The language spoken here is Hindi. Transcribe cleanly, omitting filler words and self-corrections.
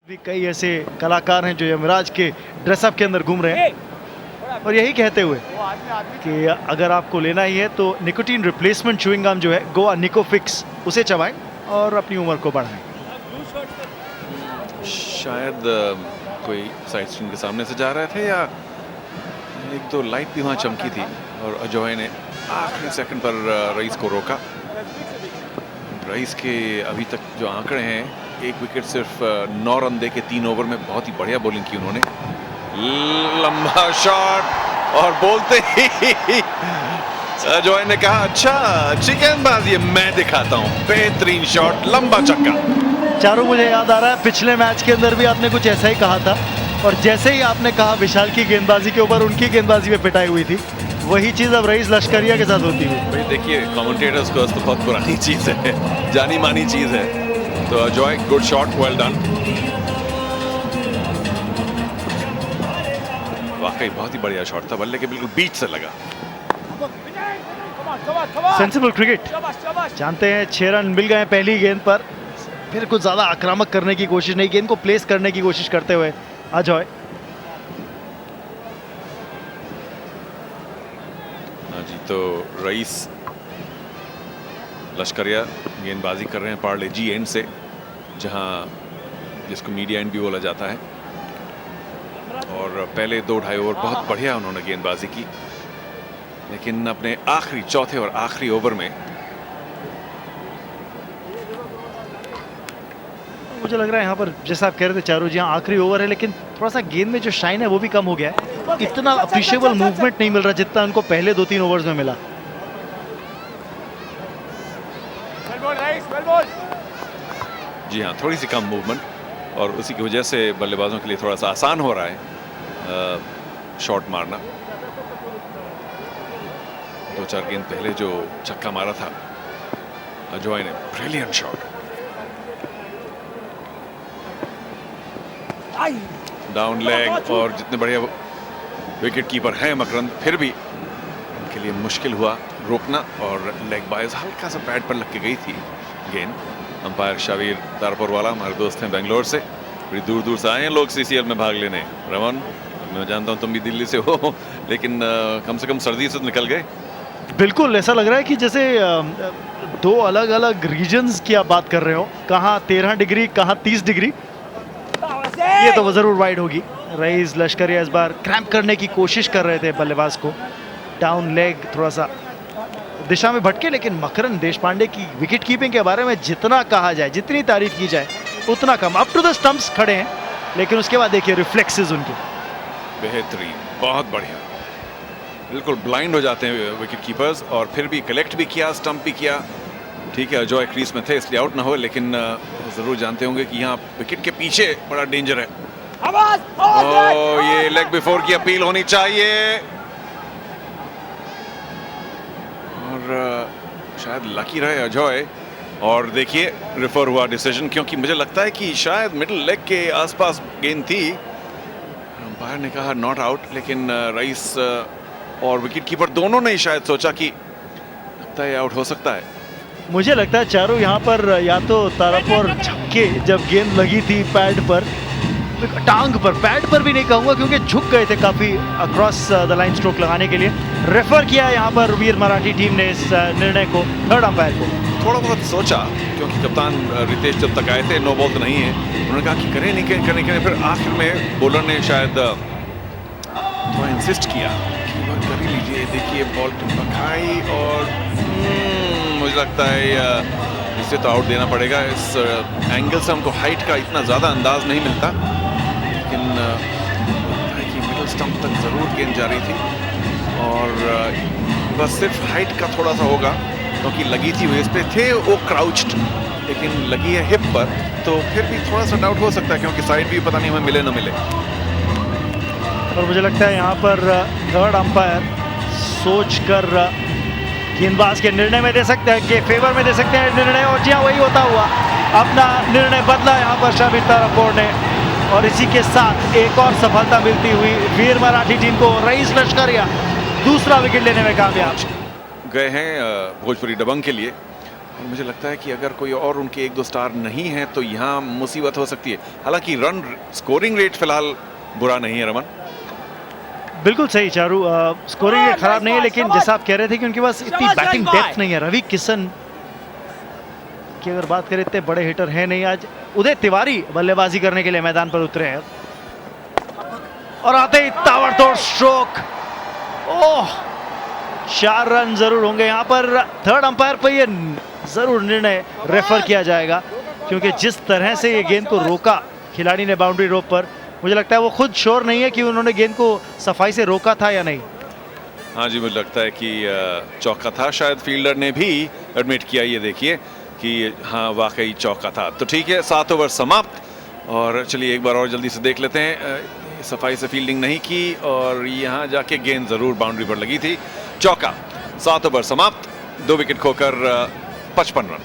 भी कई ऐसे कलाकार हैं जो यमराज के ड्रेसअप के अंदर घूम रहे हैं और यही कहते हुए कि अगर आपको लेना ही है तो निकोटीन रिप्लेसमेंट च्युइंग गम जो है गोवा निकोफिक्स उसे चबाएं और अपनी उम्र को बढ़ाएं। शायद कोई साइड स्क्रीन के सामने से जा रहे थे या एक दो लाइट भी वहाँ चमकी थी और अजॉय ने आखिरी सेकंड पर रईस को रोका। रईस के अभी तक जो आंकड़े हैं, एक विकेट सिर्फ 9 रन दे के 3 ओवर में बहुत ही बढ़िया बॉलिंग की उन्होंने। लंबा शॉट और बोलते ही अजॉय ने कहा अच्छा अच्छी गेंदबाजी मैं दिखाता हूं। बेहतरीन शॉट, लंबा छक्का। चारों मुझे याद आ रहा है पिछले मैच के अंदर भी आपने कुछ ऐसा ही कहा था और जैसे ही आपने कहा विशाल की गेंदबाजी के ऊपर उनकी गेंदबाजी में पिटाई हुई थी, वही चीज अब रईस लश्करिया के साथ होती हुई। भाई देखिए कमेंटेटर्स को तो बहुत पुरानी चीज है, जानी मानी चीज है। तो Ajoy good shot, well done. वाकई बहुत ही बढ़िया शॉट था, बल्ले के बिल्कुल बीच से लगा। Sensible cricket. जानते हैं 6 रन मिल गए पहली गेंद पर, फिर कुछ ज्यादा आक्रामक करने की कोशिश नहीं, गेंद को प्लेस करने की कोशिश करते हुए अजॉय। हाँ जी, तो रईस लश्करिया गेंदबाजी कर रहे हैं पार्ले जी एंड से, जहां जिसको मीडिया एंड भी बोला जाता है। और पहले 2-2.5 ओवर बहुत बढ़िया उन्होंने गेंदबाजी की, लेकिन अपने आखिरी चौथे और आखिरी ओवर में मुझे लग रहा है यहाँ पर जैसा आप कह रहे थे चारों जी, आखिरी ओवर है लेकिन थोड़ा सा गेंद में जो शाइन है वो भी कम हो गया है। इतना अप्रिशिएबल मूवमेंट नहीं मिल रहा जितना उनको पहले 2-3 ओवर्स में मिला। जी हाँ, थोड़ी सी कम मूवमेंट और उसी की वजह से बल्लेबाजों के लिए थोड़ा सा आसान हो रहा है शॉट मारना। 2-4 गेंद पहले जो छक्का मारा था अजॉय ने, ब्रिलियंट शॉट, डाउन लेग। और जितने बढ़िया विकेट कीपर हैं मकरंद, फिर भी उनके लिए मुश्किल हुआ रोकना। और लेग बाइज हल्का सा पैड पर लग के गई थी गेंद। अंपायर शावीर तारपुर वाला हमारे दोस्त हैं बेंगलोर से, बड़ी दूर दूर से आए हैं लोग सीसीएल में भाग लेने। रमन, मैं जानता हूं तुम भी दिल्ली से हो, लेकिन कम से कम सर्दी से निकल गए। बिल्कुल ऐसा लग रहा है कि जैसे 2 अलग अलग रीजन्स की आप बात कर रहे हो, कहाँ 13 डिग्री कहाँ 30 डिग्री। ये तो जरूर वाइड होगी। रईस लश्करिया इस बार क्रैम्प करने की कोशिश कर रहे थे बल्लेबाज को, डाउन लेग थोड़ा सा दिशा में भटके, लेकिन मकरंद देशपांडे की विकेट कीपिंग के बारे में जितना कहा जाए, जितनी तारीफ की जाए उतना कम। अप टू द स्टंप्स खड़े हैं, लेकिन उसके बाद देखिए रिफ्लेक्सेस उनके बेहतरीन, बहुत बढ़िया। बिल्कुल ब्लाइंड हो जाते हैं विकेट कीपर्स, और फिर भी कलेक्ट भी किया, स्टंप भी किया। ठीक है अजॉय क्रीज में थे इसलिए आउट ना हो, लेकिन जरूर जानते होंगे कि यहाँ विकेट के पीछे बड़ा डेंजर है। ये लेग बिफोर की अपील होनी चाहिए और शायद लकी रहे अजॉय। और देखिए रिफर हुआ डिसीजन, क्योंकि मुझे लगता है कि शायद मिडिल लेग के आसपास गेंद थी। अंपायर ने कहा नॉट आउट, लेकिन रईस और विकेट कीपर दोनों ने शायद सोचा कि लगता है आउट हो सकता है। मुझे लगता है चारों यहाँ पर या तो तारापुर छक्के, जब गेंद लगी थी पैड पर, टांग पर, पैड पर भी नहीं कहूंगा क्योंकि झुक गए थे काफी अक्रॉस द लाइन स्ट्रोक लगाने के लिए। रेफर किया यहाँ पर वीर मराठी टीम ने इस निर्णय को, थर्ड अंपायर को। थोड़ा बहुत सोचा, क्योंकि कप्तान रितेश जब तक आए थे नो बॉल तो नहीं है, उन्होंने कहा कि करें नहीं करें। फिर आखिर में बॉलर ने शायद थोड़ा इंसिस्ट किया कि वह कर ही लीजिए। देखिए बॉल खाई और मुझे लगता है इससे तो आउट देना पड़ेगा। इस एंगल से हमको हाइट का इतना ज़्यादा अंदाज नहीं मिलता, लेकिन कि मिडल स्टंप तक ज़रूर गेंद जा रही थी और बस सिर्फ हाइट का थोड़ा सा होगा, क्योंकि लगी थी वेस्ट पे थे वो क्राउच्ड, लेकिन लगी है हिप पर, तो फिर भी थोड़ा सा डाउट हो सकता है, क्योंकि साइड भी पता नहीं हमें मिले ना मिले। और मुझे लगता है यहाँ पर थर्ड अंपायर सोच कर गेंदबाज के निर्णय में दे सकते हैं, के फेवर में दे सकते हैं निर्णय। और जी हाँ, वही होता हुआ अपना निर्णय बदला यहाँ पर शाबिर तारापुर ने, और इसी के साथ एक और सफलता मिलती हुई वीर मराठी टीम को। रईस लश्करिया दूसरा विकेट लेने में कामयाब गए हैं भोजपुरी दबंग के लिए। और मुझे लगता है कि अगर कोई और उनके 1-2 स्टार नहीं है तो यहाँ मुसीबत हो सकती है। हालांकि रन स्कोरिंग रेट फिलहाल बुरा नहीं है रमन। बिल्कुल सही चारू, स्कोरिंग रेट खराब नहीं है, लेकिन जैसा आप कह रहे थे कि उनके पास इतनी बैटिंग डेप्थ नहीं है। रवि किशन की अगर बात करें, इतने बड़े हिटर हैं नहीं। आज उदय तिवारी बल्लेबाजी करने के लिए मैदान पर उतरे हैं और आते ही ताबड़तोड़ स्ट्रोक। ओह, 4 रन जरूर होंगे यहाँ पर। थर्ड अंपायर पर ये जरूर निर्णय रेफर किया जाएगा, क्योंकि जिस तरह से ये गेंद को रोका खिलाड़ी ने बाउंड्री रोप पर, मुझे लगता है वो खुद श्योर नहीं है कि उन्होंने गेंद को सफाई से रोका था या नहीं। हाँ जी, मुझे लगता है कि चौका था। शायद फील्डर ने भी एडमिट किया, ये देखिए कि हाँ वाकई चौका था। तो ठीक है, 7 ओवर समाप्त। और चलिए एक बार और जल्दी से देख लेते हैं। सफाई से फील्डिंग नहीं की और यहाँ जाके गेंद जरूर बाउंड्री पर लगी थी। चौका। 7 ओवर समाप्त, 2 विकेट खोकर 55 रन।